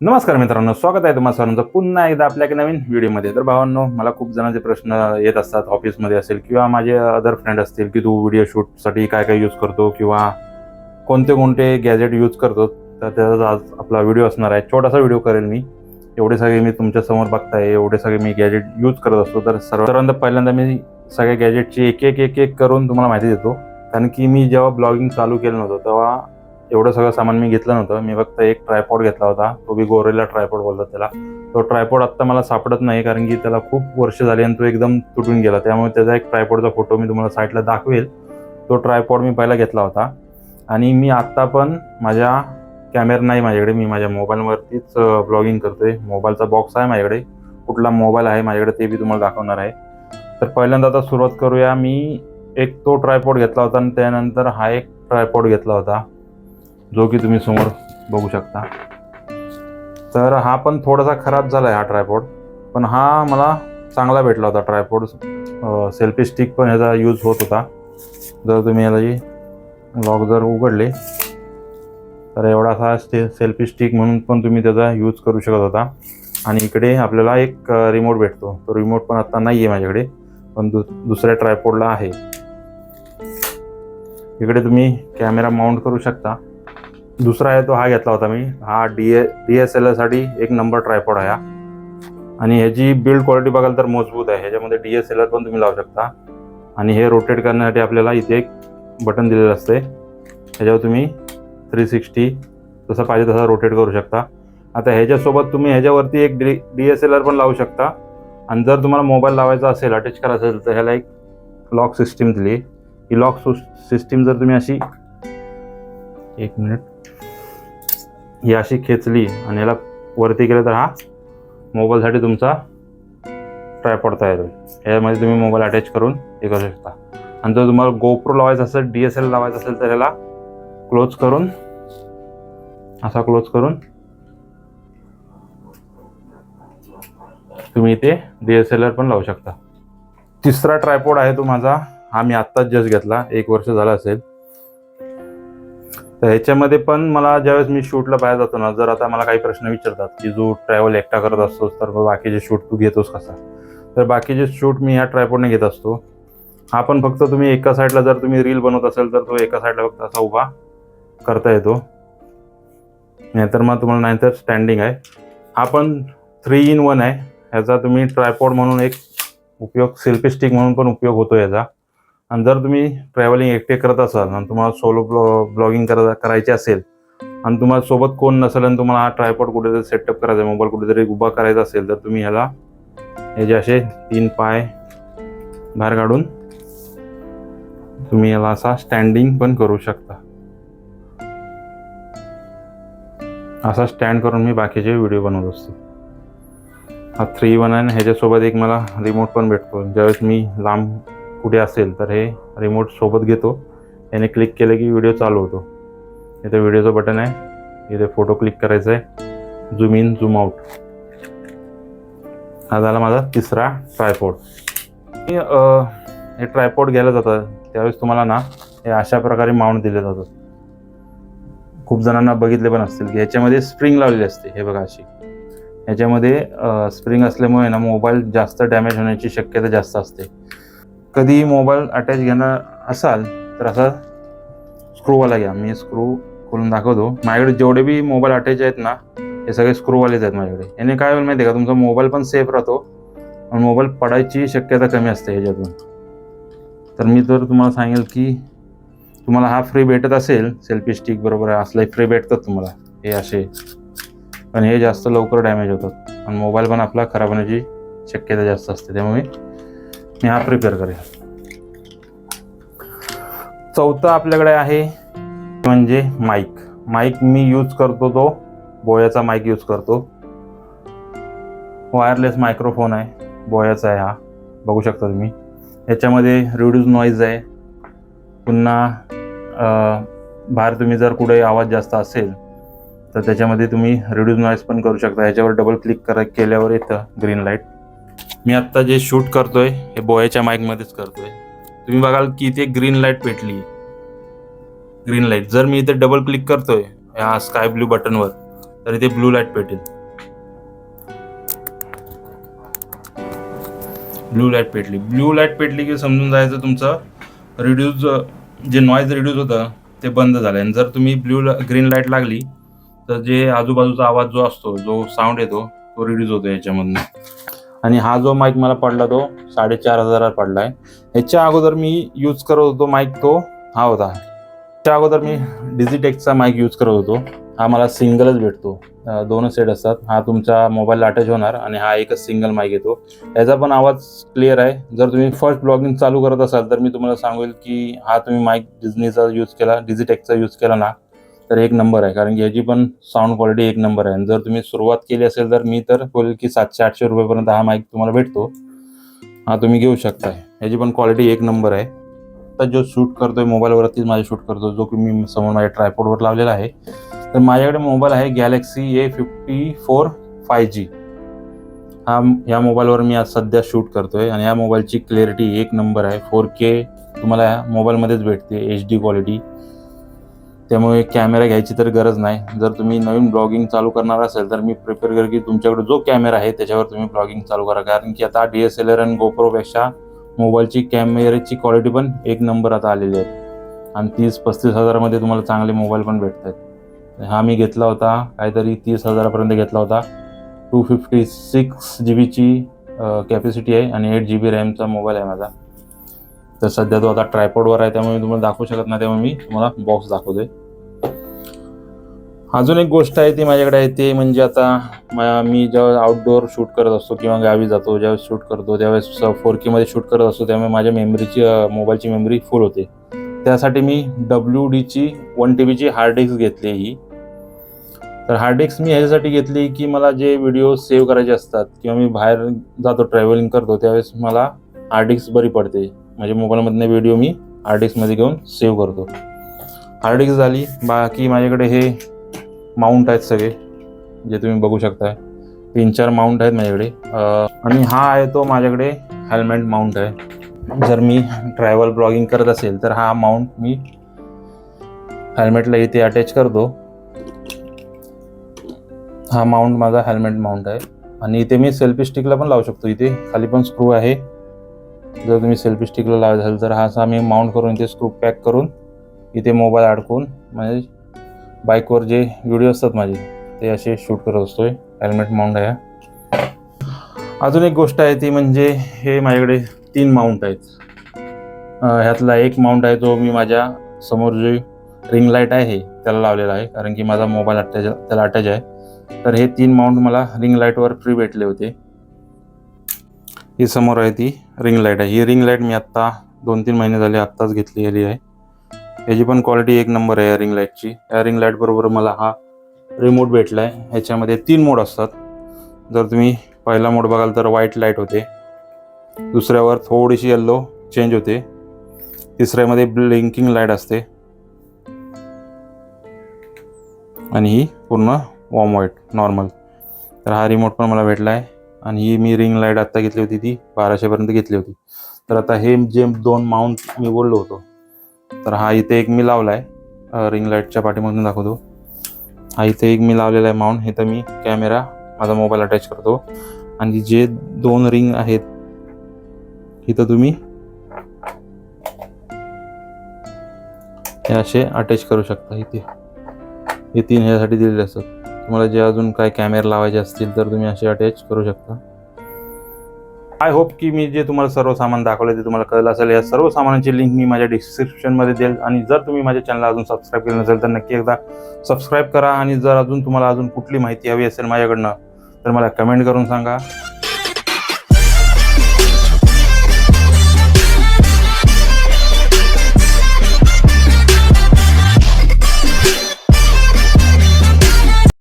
नमस्कार मित्रांनो, स्वागत आहे तुम्हा सर्वांचं पुन्हा एकदा आपल्या एका नवीन व्हिडिओमध्ये. तर भावांनो, मला खूप जणांचे प्रश्न येत असतात ऑफिसमध्ये असेल किंवा माझे अदर फ्रेंड असतील की तू व्हिडिओ शूटसाठी काय काय यूज करतो किंवा कोणते कोणते गॅजेट यूज करतो. तर त्याचा आज आपला व्हिडिओ असणार आहे. छोटासा व्हिडिओ करेल मी. एवढे सगळे मी तुमच्यासमोर बघताय, एवढे सगळे मी गॅजेट यूज करत असतो. तर सर्वांना पहिल्यांदा मी सगळ्या गॅजेटची एक एक करून तुम्हाला माहिती देतो. कारण की मी जेव्हा ब्लॉगिंग चालू केलं नव्हतं तेव्हा एवढं सगळं सामान मी घेतलं नव्हतं. मी फक्त एक ट्रायपॉड घेतला होता, तो बी गोरेला ट्रायपॉड बोलतात त्याला. तो ट्रायपॉड आत्ता मला सापडत नाही, कारण की त्याला खूप वर्ष झाली आणि तो एकदम तुटून गेला. त्यामुळे त्याचा एक ट्रायपॉडचा फोटो मी तुम्हाला साईडला दाखवेल. तो ट्रायपॉड मी पहिला घेतला होता. आणि मी आत्ता पण माझ्या कॅमेरा नाही माझ्याकडे, मी माझ्या मोबाईलवरतीच ब्लॉगिंग करतोय. मोबाईलचा बॉक्स आहे माझ्याकडे, कुठला मोबाईल आहे माझ्याकडे ते बी तुम्हाला दाखवणार आहे. तर पहिल्यांदा आता सुरुवात करूया. मी एक तो ट्रायपॉड घेतला होता आणि त्यानंतर हा एक ट्रायपॉड घेतला होता, जो की तुम्ही समोर बघू शकता. तर हा पण थोडासा खराब झाला आहे हा ट्रायपॉड, पण हा मला चांगला भेटला होता ट्रायपॉड. सेल्फी स्टिक पण ह्याचा यूज होत होता. जर तुम्ही याला लॉक जर उघडले तर एवढासा सेल्फी स्टिक म्हणून पण तुम्ही त्याचा यूज करू शकत होता. आणि इकडे आपल्याला एक रिमोट भेटतो. तो रिमोट पण आता नाही आहे माझ्याकडे, पण दुसऱ्या ट्रायपॉडला आहे. इकडे तुम्ही कॅमेरा माउंट करू शकता. दुसरा आहे तो हा घेतला होता मी. हा DSLRसाठी एक नंबर ट्रायपॉड आहे. आणि ह्याची बिल्ड क्वालिटी बघाल तर मजबूत आहे. ह्याच्यामध्ये DSLR पण तुम्ही लावू शकता. आणि हे रोटेट करण्यासाठी आपल्याला इथे एक बटन दिलेलं असते. ह्याच्यावर तुम्ही 360 जसं पाहिजे तसा रोटेट करू शकता. आता ह्याच्यासोबत तुम्ही ह्याच्यावरती एक DSLR पण लावू शकता. आणि जर तुम्हाला मोबाईल लावायचा असेल, अटॅच करायचा असेल, तर ह्याला एक लॉक सिस्टीम दिली. ही लॉक सिस्टीम जर तुम्ही अशी एक मिनिट ही अशी खेचली आणि याला वरती केलं तर हा मोबाईलसाठी तुमचा ट्रायपॉड तयार होईल. यामध्ये तुम्ही मोबाईल अटॅच करून हे करू शकता. आणि जर तुम्हाला गोप्रो लावायचा असेल, DSLR लावायचा असेल, तर ह्याला क्लोज करून असा क्लोज करून तुम्ही इथे DSLR पण लावू शकता. तिसरा ट्रायपॉड आहे तो माझा. हा मी आत्ताच जस्ट घेतला, 1 वर्ष झाला असेल. तर ह्याच्यामध्ये पण मला ज्यावेळेस मी शूटला बाहेर जातो ना, जर आता मला काही प्रश्न विचारतात की जो ट्रॅव्हल एकटा करत असतोस तर बाकीचे शूट तू घेतोस कसा, तर बाकीचे शूट मी ह्या ट्रायपॉडने घेत असतो. हा पण फक्त तुम्ही एका साईडला जर तुम्ही रील बनवत असेल तर तो एका साईडला फक्त असा उभा करता येतो, नाहीतर मग तुम्हाला नाहीतर स्टँडिंग आहे. हा पण 3 in 1 आहे. ह्याचा तुम्ही ट्रायपॉड म्हणून एक उपयोग, सेल्फी स्टिक म्हणून पण उपयोग होतो याचा. आणि जर तुम्ही ट्रॅव्हलिंग एकटे करत असाल आणि तुम्हाला सोलो ब्लॉगिंग करायचे असेल आणि तुम्हाला सोबत कोण नसेल आणि तुम्हाला हा ट्रायपॉड कुठेतरी सेटअप करायचा आहे, मोबाईल कुठेतरी उभा करायचा असेल, तर तुम्ही ह्याला हे जे असे 3 पाय बाहेर काढून तुम्ही याला असा स्टँडिंग पण करू शकता. असा स्टँड करून मी बाकीचे व्हिडिओ बनवत असतो. हा 3 in 1 आहे. ह्याच्यासोबत एक मला रिमोट पण भेटतो. ज्यावेळेस मी लांब कुठे असेल तर हे रिमोट सोबत घेतो. याने क्लिक केलं की व्हिडिओ चालू होतो. इथे व्हिडिओचं बटन आहे, इथे फोटो क्लिक करायचा आहे, झूम इन झूम आउट. हा झाला माझा तिसरा ट्रायपॉड. हे ट्रायपॉड घ्यायला जातं त्यावेळेस तुम्हाला ना हे अशा प्रकारे माउंट दिले जातात. खूप जणांना बघितले पण असतील की ह्याच्यामध्ये स्प्रिंग लावलेली असते. हे बघा अशी ह्याच्यामध्ये स्प्रिंग असल्यामुळे ना मोबाईल जास्त डॅमेज होण्याची शक्यता जास्त असते. कधी मोबाईल अटॅच घेणार असाल तर असा स्क्रूवाला घ्या. मी स्क्रू खोलून दाखवतो. माझ्याकडे जेवढे बी मोबाईल अटॅच आहेत ना, हे सगळे स्क्रूवालेच आहेत माझ्याकडे. याने काय होईल माहिती आहे का, तुमचा मोबाईल पण सेफ राहतो आणि मोबाईल पडायची शक्यता कमी असते ह्याच्यातून. तर मी तर तुम्हाला सांगेल की तुम्हाला हा फ्री भेटत असेल, सेल्फी स्टिक बरोबर असलं फ्री भेटतात तुम्हाला हे असे, पण हे जास्त लवकर डॅमेज होतात आणि मोबाईल पण आपला खराब होण्याची शक्यता जास्त असते. त्यामुळे मी हा प्रिपेअर करेल. चौथं आपल्याकडे आहे म्हणजे माईक मी यूज करतो, तो बोयाचा माईक यूज करतो. वायरलेस मायक्रोफोन आहे, बोयाचा आहे हा, बघू शकता तुम्ही. याच्यामध्ये रिड्यूस नॉईज आहे. पुन्हा बाहेर तुम्ही जर कुठे आवाज जास्त असेल तर त्याच्यामध्ये तुम्ही रिड्यूस नॉईज पण करू शकता. ह्याच्यावर डबल क्लिक केल्यावर येतं ग्रीन लाईट. मी आत्ता जे शूट करतोय हे बोयाच्या माईकमध्येच करतोय. तुम्ही बघाल की इथे ग्रीन लाईट पेटली. ग्रीन लाईट जर मी इथे डबल क्लिक करतोय या स्काय ब्लू बटनवर, तर इथे ब्लू लाईट पेटेल. ब्लू लाईट पेटली की समजून जायचं तुमचं रिड्यूस जे नॉईज रिड्यूस होतं ते बंद झालं. आणि जर तुम्ही ग्रीन लाईट लागली तर जे आजूबाजूचा आवाज जो असतो, जो साऊंड येतो तो रिड्यूस होतो याच्यामधून. आणि हा जो माईक मला पडला तो 4,500 पडला आहे. ह्याच्या अगोदर मी यूज करत होतो माईक, तो हा होता. त्या अगोदर मी डिजिटेकचा माईक यूज करत होतो. हा मला सिंगलच भेटतो, 2 सेट असतात. हा तुमच्या मोबाईलला अटॅच होणार आणि हा एकच सिंगल माईक येतो. याचा पण आवाज क्लिअर आहे. जर तुम्ही फर्स्ट ब्लॉगिंग चालू करत असाल तर मी तुम्हाला सांगेल की हा तुम्ही माईक डिजिटेकचा यूज केला ना तर एक नंबर आहे, कारण की ह्याची पण साऊंड क्वालिटी एक नंबर आहे. जर तुम्ही सुरुवात केली असेल तर मी तर बोलेल की 700-800 रुपयेपर्यंत हा माईक तुम्हाला भेटतो. हा तुम्ही घेऊ शकता. ह्याची पण क्वालिटी एक नंबर आहे. आता जो शूट करतोय मोबाईलवरतीच माझे शूट करतो, जो की मी समोर माझ्या ट्रायपॉडवर लावलेला आहे. तर माझ्याकडे मोबाईल आहे गॅलेक्सी A54 5G. ह्या मोबाईलवर मी आज सध्या शूट करतोय आणि ह्या मोबाईलची क्लॅरिटी एक नंबर आहे. 4K तुम्हाला ह्या मोबाईलमध्येच भेटते, HD क्वालिटी. त्यामुळे कॅमेरा घ्यायची तर गरज नाही. जर तुम्ही नवीन ब्लॉगिंग चालू करणार असेल तर मी प्रिफर करेन की तुमच्याकडे जो कॅमेरा आहे त्याच्यावर तुम्ही ब्लॉगिंग चालू करा, कारण की आता DSLR आणि GoProपेक्षा मोबाईलची कॅमेऱ्याची क्वालिटी पण एक नंबर आता आलेली आहे. आणि 30-35 हजारामध्ये तुम्हाला चांगले मोबाईल पण भेटत आहेत. हा मी घेतला होता काहीतरी 30,000पर्यंत घेतला होता. 256 GB कॅपॅसिटी आहे आणि 8 GB रॅमचा मोबाईल आहे माझा. तर सध्या तो आता ट्रायपॉडवर आहे, त्यामुळे मी तुम्हाला दाखवू शकत नाही, त्यामुळे मी तुम्हाला बॉक्स दाखवतोय. अजून एक गोष्ट आहे ती माझ्याकडे आहे, ते म्हणजे आता मी जेव्हा आउटडोअर शूट करत असतो किंवा गावी जातो, ज्यावेळेस शूट करतो त्यावेळेस 4K शूट करत असतो, त्यामुळे माझ्या मोबाईलची मेमरी फुल होते. त्यासाठी मी WD-ची 1 TB हार्ड डिस्क घेतली ही. तर हार्ड डिस्क मी ह्याच्यासाठी घेतली की मला जे व्हिडिओ सेव्ह करायचे असतात किंवा मी बाहेर जातो ट्रॅव्हलिंग करतो त्यावेळेस मला हार्ड डिस्क बरी पडते. म्हणजे मोबाईलमधले व्हिडिओ मी हार्ड डिस्कमध्ये घेऊन सेव्ह करतो. हार्ड डिस्क झाली. बाकी माझ्याकडे हे माउंट आहेत सगळे, जे तुम्ही बघू शकताय. 3-4 माउंट आहेत माझ्याकडे. आणि हा आहे तो माझ्याकडे हेल्मेट माउंट आहे. जर मी ट्रॅव्हल ब्लॉगिंग करत असेल तर हा माउंट मी हेल्मेटला इथे अटॅच करतो. हा माउंट माझा हेल्मेट माउंट आहे. आणि इथे मी सेल्फी स्टिकला पण लावू शकतो. इथे खाली पण स्क्रू आहे. जर तुम्ही सेल्फी स्टिकला लावायचं असेल तर हा असा मी माउंट करून इथे स्क्रू पॅक करून इथे मोबाईल अडकवून म्हणजे बाईकवर जे व्हिडिओ असतात माझे ते असे शूट करत असतोय. हेल्मेट माउंट आहे. अजून एक गोष्ट आहे ती म्हणजे हे माझ्याकडे 3 माउंट आहेत. ह्यातला एक माउंट आहे तो मी माझ्या समोर जे रिंग लाईट आहे त्याला लावलेला आहे, कारण की माझा मोबाईल त्याला अटॅच आहे. तर हे 3 माउंट मला रिंग लाईटवर फ्री भेटले होते. ही समोर आहे ती रिंग लाईट आहे. ही रिंग लाईट मी आत्ता 2-3 महिने झाले आत्ताच घेतलेली आहे. याची पण क्वालिटी एक नंबर आहे या रिंग लाईटची. या रिंग लाईट बरोबर मला हा रिमोट भेटला आहे. ह्याच्यामध्ये 3 मोड असतात. जर तुम्ही पहिला मोड बघाल तर व्हाईट लाईट होते, दुसऱ्यावर थोडीशी येल्लो चेंज होते, तिसऱ्यामध्ये ब्लिंकिंग लाईट असते आणि ही पूर्ण वॉर्म व्हाईट नॉर्मल. तर हा रिमोट पण मला भेटला आहे. आणि ही मी रिंग लाईट आत्ता घेतली होती ती 1200पर्यंत घेतली होती. तर आता हे जे 2 माउंट मी बोललो होतो तर हा इथे एक मी लावला आहे. रिंग लाईटच्या पाठीमधून दाखवतो. हा इथे एक मी लावलेला आहे माउंट. इथं मी कॅमेरा माझा मोबाईल अटॅच करतो आणि जे 2 रिंग आहेत इथं तुम्ही हे असे अटॅच करू शकता. इथे हे 3 ह्यासाठी दिलेले असतात. तुम्हाला जे अजून काय कॅमेरा लावायचे असतील तर तुम्ही असे अटॅच करू शकता. आय होप की मी जे तुम्हाला सर्व सामान दाखवलं ते तुम्हाला कळलं असेल. या सर्व सामानाची लिंक मी माझ्या डिस्क्रिप्शनमध्ये देईल. आणि जर तुम्ही माझ्या चॅनलला अजून सबस्क्राईब केलं नसेल तर नक्की एकदा सबस्क्राईब करा. आणि जर अजून तुम्हाला कुठली माहिती हवी असेल माझ्याकडनं तर मला कमेंट करून सांगा.